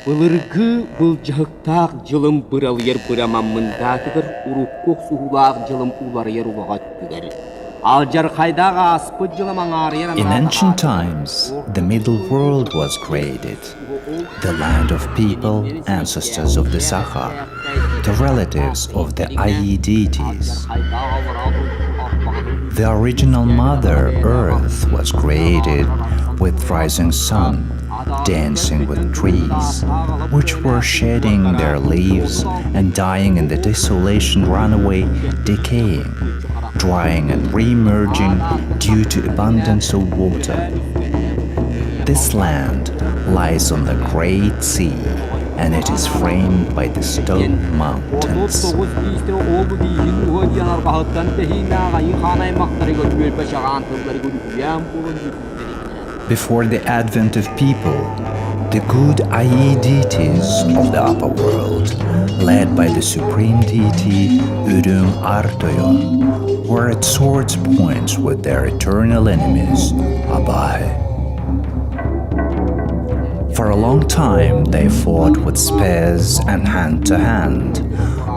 Былыргы былжыктак жылым быралыер бырамаммындатыгыр уруккок суулаак жылым уларыер улагаттыгыр. Алжар кайдага аспы жылым аңарыер. In ancient times, the Middle World was created, the land of people, ancestors of the Sahara, the relatives of the Ai deities. The original Mother Earth was created with rising sun, dancing with trees, which were shedding their leaves and dying in the desolation runaway, decaying, drying and re-emerging due to abundance of water. This land lies on the Great Sea, and it is framed by the stone mountains. Before the advent of people, the good Ai deities of the upper world, led by the supreme deity Urung Artoyon, were at swords' points with their eternal enemies, Abai. For a long time they fought with spears and hand to hand,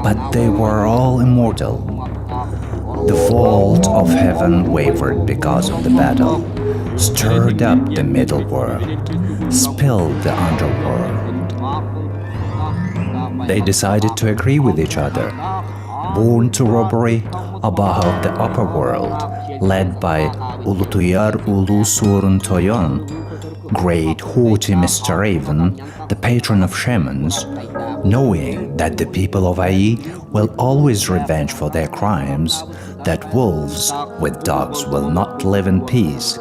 but they were all immortal. The vault of heaven wavered because of the battle, stirred up the middle world, spilled the underworld. They decided to agree with each other. Born to robbery, Abah of the upper world, led by Ulutuyar Ulu Sorun Toyon, great haughty Mr. Raven, the patron of shamans, knowing that the people of Ai will always revenge for their crimes, that wolves with dogs will not live in peace,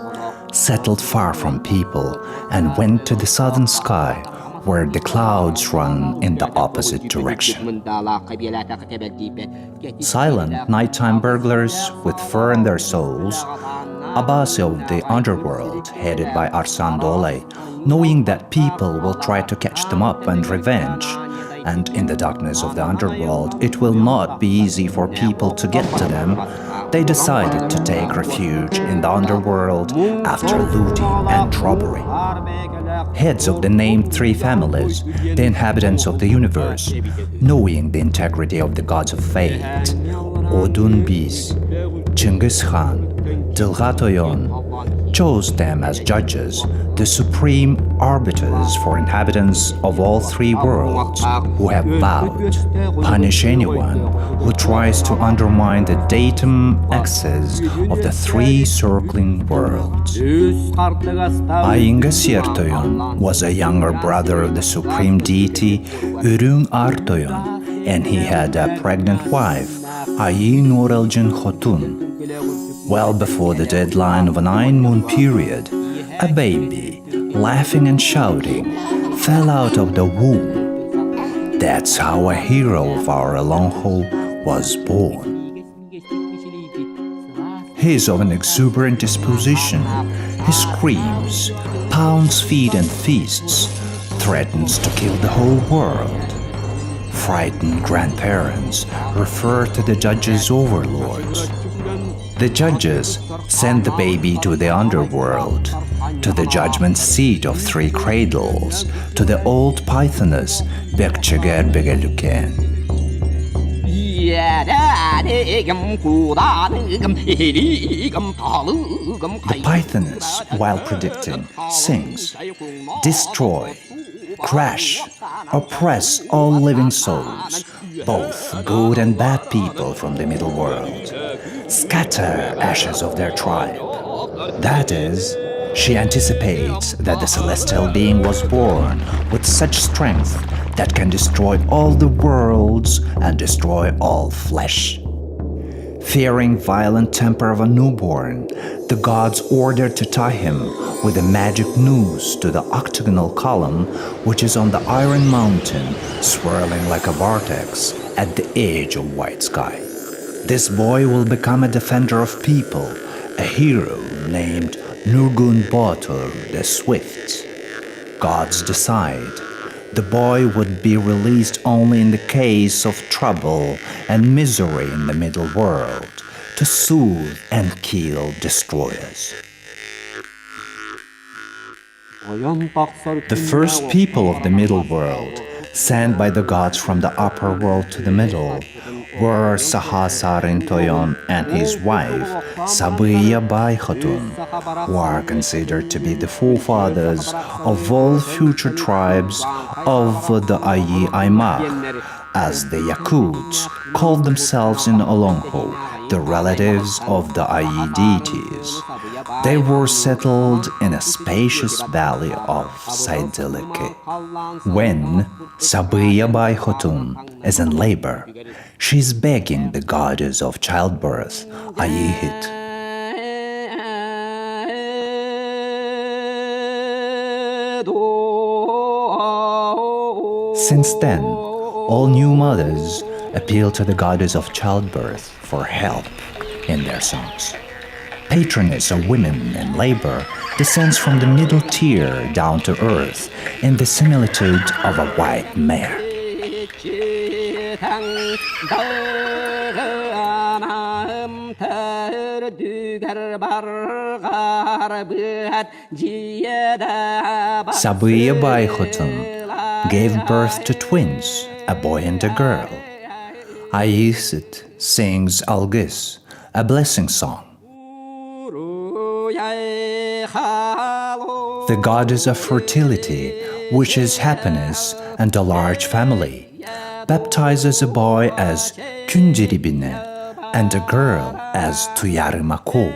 settled far from people and went to the southern sky, where the clouds run in the opposite direction. Silent nighttime burglars with fur in their souls, Abbas of the underworld, headed by Arsan Dole, knowing that people will try to catch them up and revenge, and in the darkness of the underworld it will not be easy for people to get to them, they decided to take refuge in the underworld after looting and robbery. Heads of the named three families, the inhabitants of the universe, knowing the integrity of the gods of fate, Odun Bis, Genghis Khan, Dilgatoyon, chose them as judges, the supreme arbiters for inhabitants of all three worlds, who have vowed, punish anyone who tries to undermine the datum axis of the three circling worlds. Aingasiertoyon was a younger brother of the supreme deity Urung Artoyon, and he had a pregnant wife, Ayin Norelgen Khotun. Well before the deadline of a 9-moon period, a baby, laughing and shouting, fell out of the womb. That's how a hero of our olonkho was born. He's of an exuberant disposition. He screams, pounds feet and feasts, threatens to kill the whole world. Frightened grandparents refer to the judge's overlords. The judges send the baby to the underworld, to the judgment seat of three cradles, to the old pythoness Bekçeger Begeluken. The pythoness, while predicting, sings, "Destroy, crash, oppress all living souls, both good and bad people from the middle world. Scatter ashes of their tribe." That is, she anticipates that the celestial being was born with such strength that can destroy all the worlds and destroy all flesh. Fearing violent temper of a newborn, the gods ordered to tie him with a magic noose to the octagonal column which is on the Iron Mountain, swirling like a vortex at the edge of white sky. This boy will become a defender of people, a hero named Nurgun Botur the Swift. Gods decide. The boy would be released only in the case of trouble and misery in the middle world, to soothe and kill destroyers. The first people of the middle world, sent by the gods from the upper world to the middle, were Sahasarintoyon and his wife, Sabiya Bai Khatun, who are considered to be the forefathers of all future tribes of the Ayi Aymar, as the Yakuts called themselves in Olonkho, the relatives of the Ayi deities. They were settled in a spacious valley of Saidilike. When Sabiya Bai Khatun is in labor, she is begging the goddess of childbirth, Ayihit. Since then, all new mothers appeal to the goddess of childbirth for help in their songs. Patroness of women in labor descends from the middle tier down to earth in the similitude of a white mare. Sabiya Bai Khatun gave birth to twins, a boy and a girl. Ayihit sings Algis, a blessing song. The goddess of fertility, which is happiness and a large family, baptizes a boy as Kundiribine and a girl as Tuyarimako.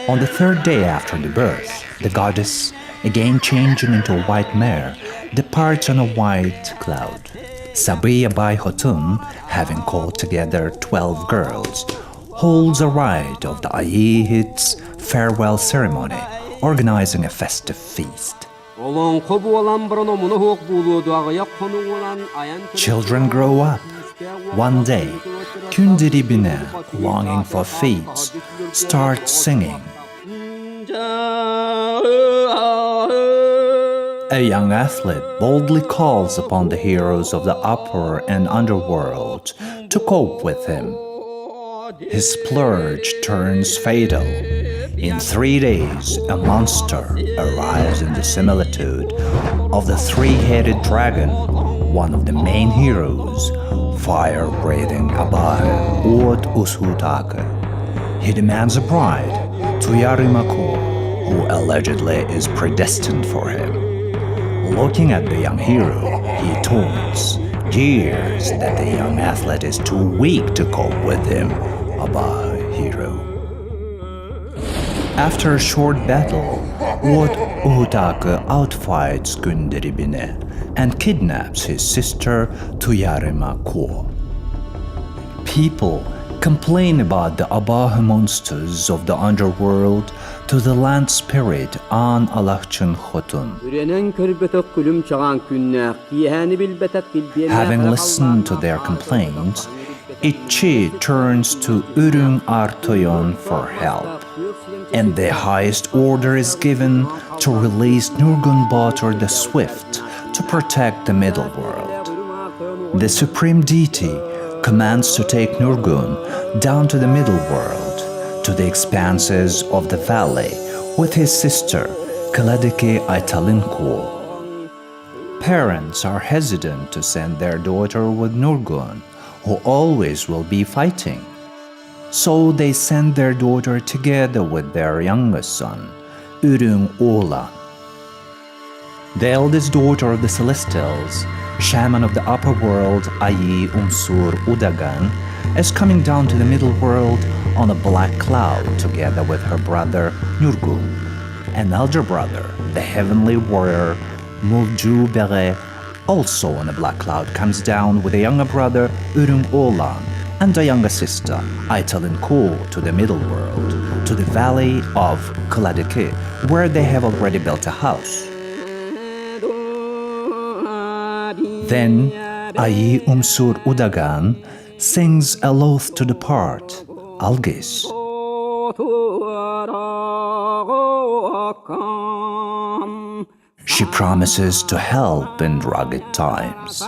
On the third day after the birth, the goddess, again changing into a white mare, departs on a white cloud. Sabiya Bai Khatun, having called together 12 girls, holds a rite of the Ayihit's farewell ceremony, organizing a festive feast. Children grow up. One day, Kundiribine, longing for feats, starts singing. A young athlete boldly calls upon the heroes of the upper and underworld to cope with him. His splurge turns fatal. In 3 days, a monster arrives in the similitude of the three-headed dragon, one of the main heroes, fire-breathing Abahe Ot Usutake. He demands a bride, Tuyarimako, who allegedly is predestined for him. Looking at the young hero, he taunts, jeers that the young athlete is too weak to cope with him, Abahe hero. After a short battle, Ot Usutake outfights Kundiribine and kidnaps his sister Tuyarimako. People complain about the Abahe monsters of the underworld to the land spirit An Alakchin Khotun. Having listened to their complaints, Ichi turns to Urung Artoyon for help, and the highest order is given to release Nurgun Botur the Swift to protect the middle world. The supreme deity commands to take Nurgun down to the middle world, to the expanses of the valley, with his sister, Kaladike Aitalinko. Parents are hesitant to send their daughter with Nurgun, who always will be fighting. So they send their daughter together with their youngest son, Urung Olan. The eldest daughter of the Celestials, shaman of the upper world Ayi Umsur Udagan, is coming down to the middle world on a black cloud together with her brother Nurgun. An elder brother, the heavenly warrior Mulju Bere, also on a black cloud comes down with a younger brother Urung Olan and a younger sister Aitalinko to the middle world, to the valley of Kaladike, where they have already built a house. Then Ayi Umsur Udagan sings a loath to depart, Algis. She promises to help in rugged times.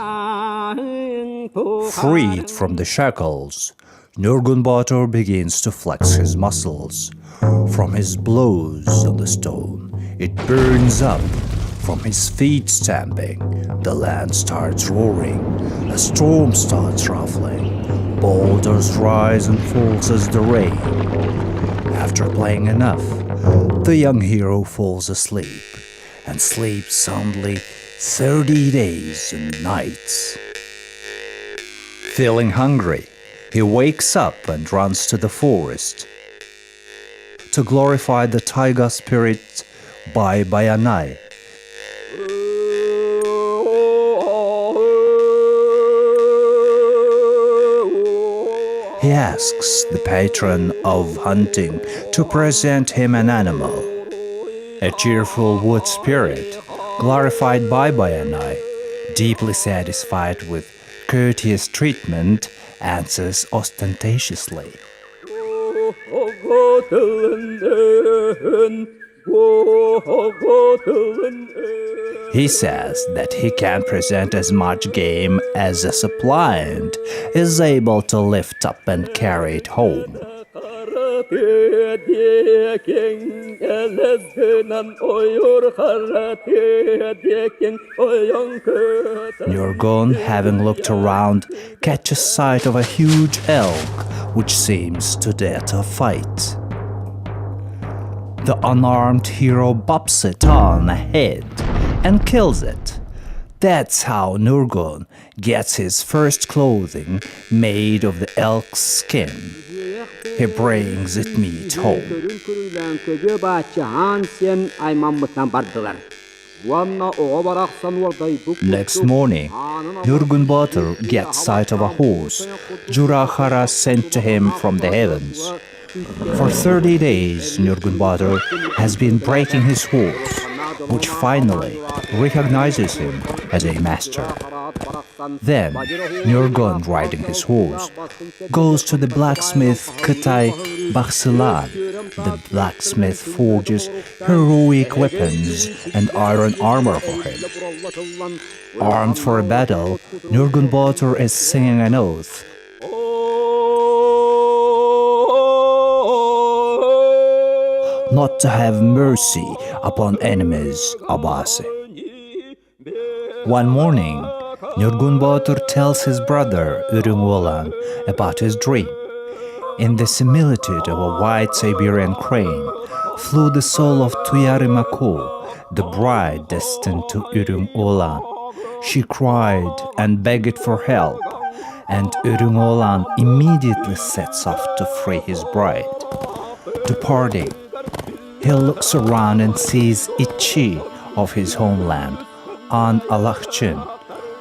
Freed from the shackles, Nurgun Botur begins to flex his muscles. From his blows on the stone, it burns up. From his feet stamping, the land starts roaring. A storm starts ruffling. Boulders rise and falls as the rain. After playing enough, the young hero falls asleep and sleeps soundly 30 days and nights. Feeling hungry, he wakes up and runs to the forest. To glorify the taiga spirit Bayanai, he asks the patron of hunting to present him an animal. A cheerful wood spirit, glorified by Bayanai, deeply satisfied with courteous treatment, answers ostentatiously. He says that he can present as much game as a suppliant is able to lift up and carry it home. Nurgun, having looked around, catches sight of a huge elk which seems to dare to fight. The unarmed hero bops it on ahead and kills it. That's how Nurgun gets his first clothing made of the elk's skin. He brings it meat home. Next morning, Nurgun Botur gets sight of a horse Jurahara sent to him from the heavens. For 30 days, Nurgun Botur has been breaking his horse, which finally recognizes him as a master. Then, Nurgun, riding his horse, goes to the blacksmith Kutai Baksilan. The blacksmith forges heroic weapons and iron armor for him. Armed for a battle, Nurgun Botur is singing an oath. Not to have mercy upon enemies, Abase. One morning, Nurgun Botur tells his brother Urung Olan about his dream. In the similitude of a white Siberian crane flew the soul of Tuyarimako, the bride destined to Urung Olan. She cried and begged for help, and Urung Olan immediately sets off to free his bride. Departing, he looks around and sees Ichi of his homeland, An Alakchin,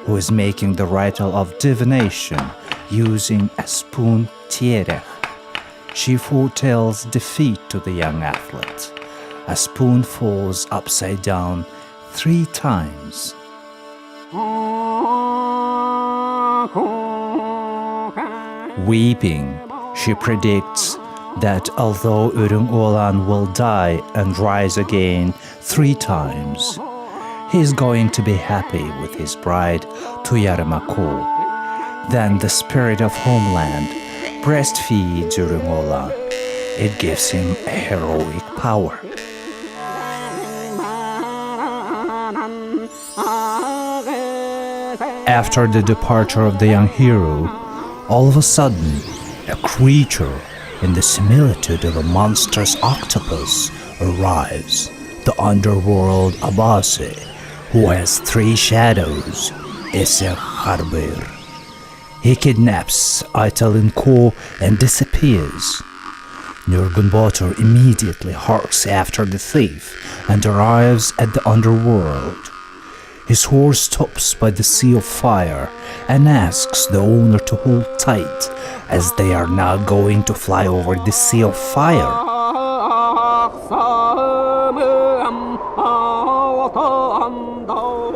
who is making the ritual of divination using a spoon tierech. She foretells defeat to the young athlete. A spoon falls upside down 3 times. Weeping, she predicts that although Urung Olan will die and rise again 3 times, he is going to be happy with his bride Tuyarimako. Then the spirit of homeland breastfeeds Urung Olan. It gives him a heroic power. After the departure of the young hero, all of a sudden, a creature in the similitude of a monstrous octopus arrives, the underworld Abase, who has 3 shadows, Eser Harbir. He kidnaps Olonkho and disappears. Nurgun Botur immediately harks after the thief and arrives at the underworld. His horse stops by the Sea of Fire and asks the owner to hold tight, as they are now going to fly over the Sea of Fire.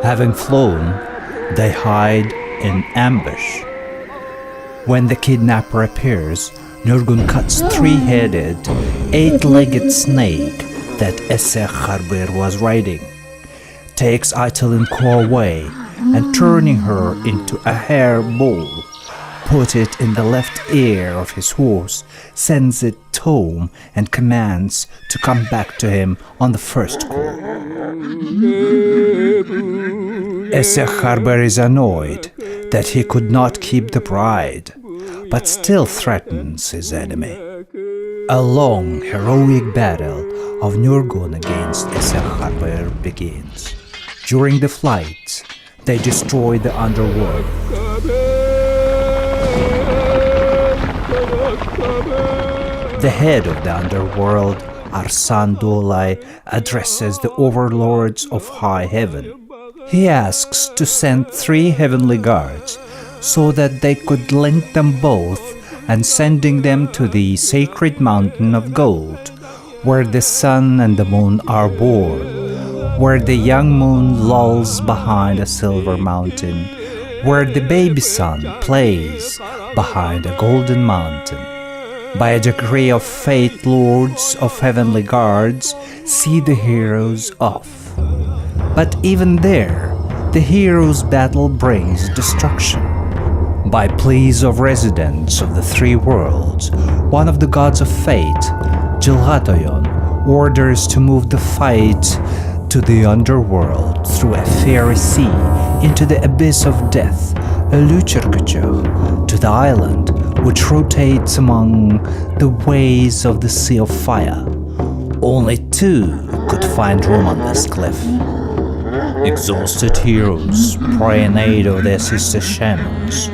Having flown, they hide in ambush. When the kidnapper appears, Nurgun cuts 3-headed, 8-legged snake that Eser Harbir was riding, takes Olonkho away, and turning her into a hair bowl, put it in the left ear of his horse, sends it home and commands to come back to him on the first call. Esarkarbur is annoyed that he could not keep the bride, but still threatens his enemy. A long, heroic battle of Nurgun against Esarkarbur begins. During the flight, they destroy the underworld. The head of the underworld, Arsan Dolai, addresses the overlords of high heaven. He asks to send 3 heavenly guards so that they could link them both and sending them to the sacred mountain of gold, where the sun and the moon are born, where the young moon lolls behind a silver mountain, where the baby sun plays behind a golden mountain. By a decree of fate, lords of heavenly guards see the heroes off. But even there, the heroes' battle brings destruction. By pleas of residents of the 3 worlds, one of the gods of fate, Jilhatoyon, orders to move the fight to the underworld through a fairy sea into the abyss of death, Uluchurkuchur, to the island which rotates among the ways of the Sea of Fire. Only 2 could find room on this cliff. Exhausted heroes pray in aid of their sister shamans.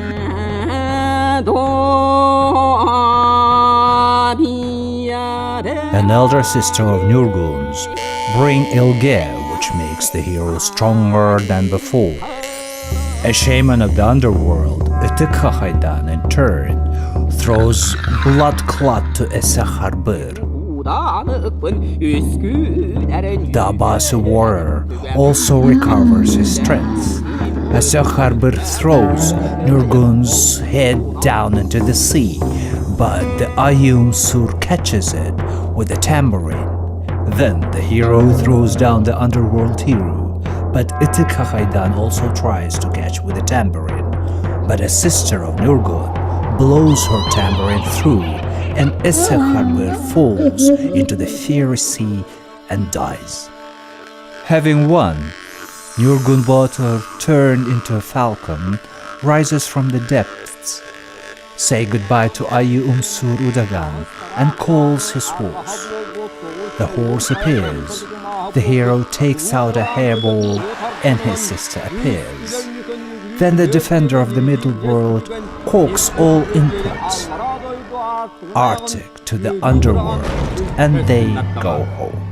An elder sister of Nurgun's bring Ilge, which makes the hero stronger than before. A shaman of the underworld, Etikahaidan, in turn, throws blood clot to Esarkarbur. The Abasi warrior also recovers his strength. Esarkarbur throws Nurgun's head down into the sea, but the Ayum Sur catches it with a tambourine. Then the hero throws down the underworld hero, but Itikahaidan also tries to catch with a tambourine. But a sister of Nurgun blows her tambourine through, and Esarkarbur falls into the fiery sea and dies. Having won, Nurgun Botur, turned into a falcon, rises from the depths, say goodbye to Ayu Umsur Udagan, and calls his horse. The horse appears, the hero takes out a hairball, and his sister appears. Then the defender of the middle world corks all inputs, Arctic to the underworld, and they go home.